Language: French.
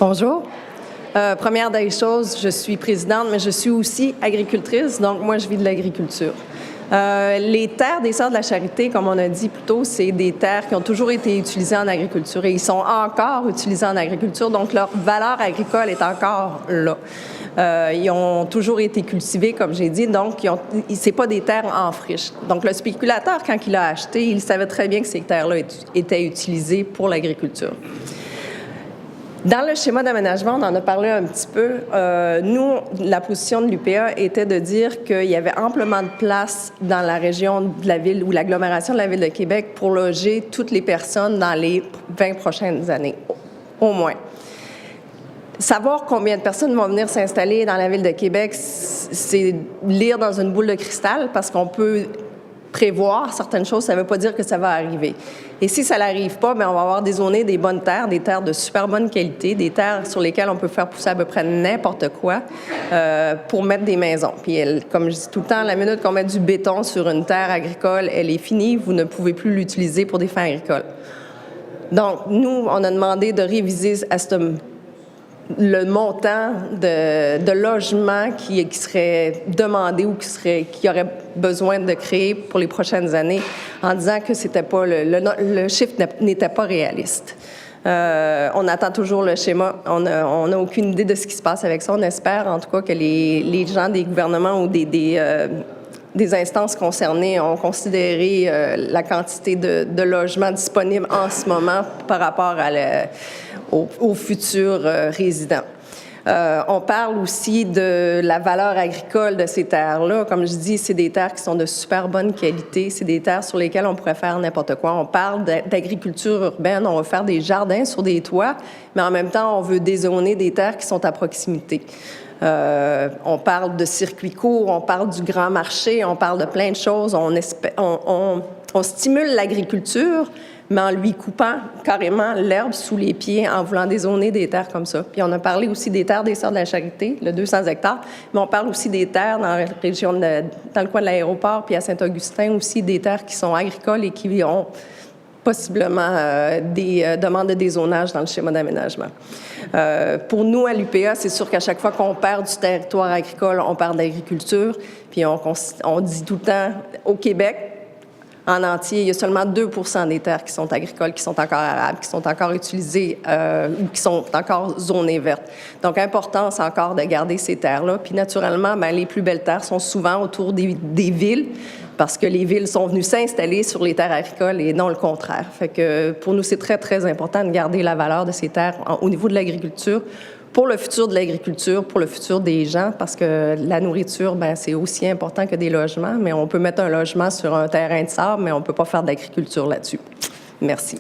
Bonjour. Première des choses, je suis présidente, mais je suis aussi agricultrice, donc moi, je vis de l'agriculture. Les terres des Sœurs de la Charité, comme on a dit plus tôt, c'est des terres qui ont toujours été utilisées en agriculture et ils sont encore utilisés en agriculture, donc leur valeur agricole est encore là. Ils ont toujours été cultivés, comme j'ai dit, donc c'est pas des terres en friche. Donc le spéculateur, quand il a acheté, il savait très bien que ces terres-là étaient utilisées pour l'agriculture. Dans le schéma d'aménagement, on en a parlé un petit peu. Nous, la position de l'UPA était de dire qu'il y avait amplement de place dans la région de la ville ou l'agglomération de la Ville de Québec pour loger toutes les personnes dans les 20 prochaines années, au moins. Savoir combien de personnes vont venir s'installer dans la Ville de Québec, c'est lire dans une boule de cristal parce qu'on peut prévoir certaines choses, ça ne veut pas dire que ça va arriver. Et si ça n'arrive pas, bien, on va avoir dézoné des bonnes terres, des terres de super bonne qualité, des terres sur lesquelles on peut faire pousser à peu près n'importe quoi pour mettre des maisons. Puis, comme je dis tout le temps, la minute qu'on met du béton sur une terre agricole, elle est finie, vous ne pouvez plus l'utiliser pour des fins agricoles. Donc, nous, on a demandé de réviser le montant de logements qui serait demandé ou qui aurait besoin de créer pour les prochaines années en disant que c'était pas le chiffre n'était pas réaliste. On attend toujours le schéma. On n'a aucune idée de ce qui se passe avec ça. On espère en tout cas que les gens des gouvernements ou des instances concernées ont considéré la quantité de logements disponibles en ce moment par rapport aux futurs résidents. On parle aussi de la valeur agricole de ces terres-là. Comme je dis, c'est des terres qui sont de super bonne qualité. C'est des terres sur lesquelles on pourrait faire n'importe quoi. On parle d'agriculture urbaine. On va faire des jardins sur des toits, mais en même temps, on veut dézoner des terres qui sont à proximité. On parle de circuits courts, on parle du grand marché, on parle de plein de choses. On stimule l'agriculture, mais en lui coupant carrément l'herbe sous les pieds en voulant dézoner des terres comme ça. Puis on a parlé aussi des terres des Sœurs de la Charité, le 200 hectares, mais on parle aussi des terres dans la région, dans le coin de l'aéroport, puis à Saint-Augustin aussi, des terres qui sont agricoles et qui ont possiblement des demandes de dézonage dans le schéma d'aménagement. Pour nous, à l'UPA, c'est sûr qu'à chaque fois qu'on perd du territoire agricole, on perd de l'agriculture. Puis on dit tout le temps, au Québec, en entier, il y a seulement 2 % des terres qui sont agricoles, qui sont encore arables, qui sont encore utilisées ou qui sont encore zonées vertes. Donc, importance encore de garder ces terres-là. Puis, naturellement, bien, les plus belles terres sont souvent autour des villes parce que les villes sont venues s'installer sur les terres agricoles et non le contraire. Fait que pour nous, c'est très, très important de garder la valeur de ces terres au niveau de l'agriculture pour le futur de l'agriculture, pour le futur des gens, parce que la nourriture, bien, c'est aussi important que des logements, mais on peut mettre un logement sur un terrain de sable, mais on ne peut pas faire d'agriculture là-dessus. Merci.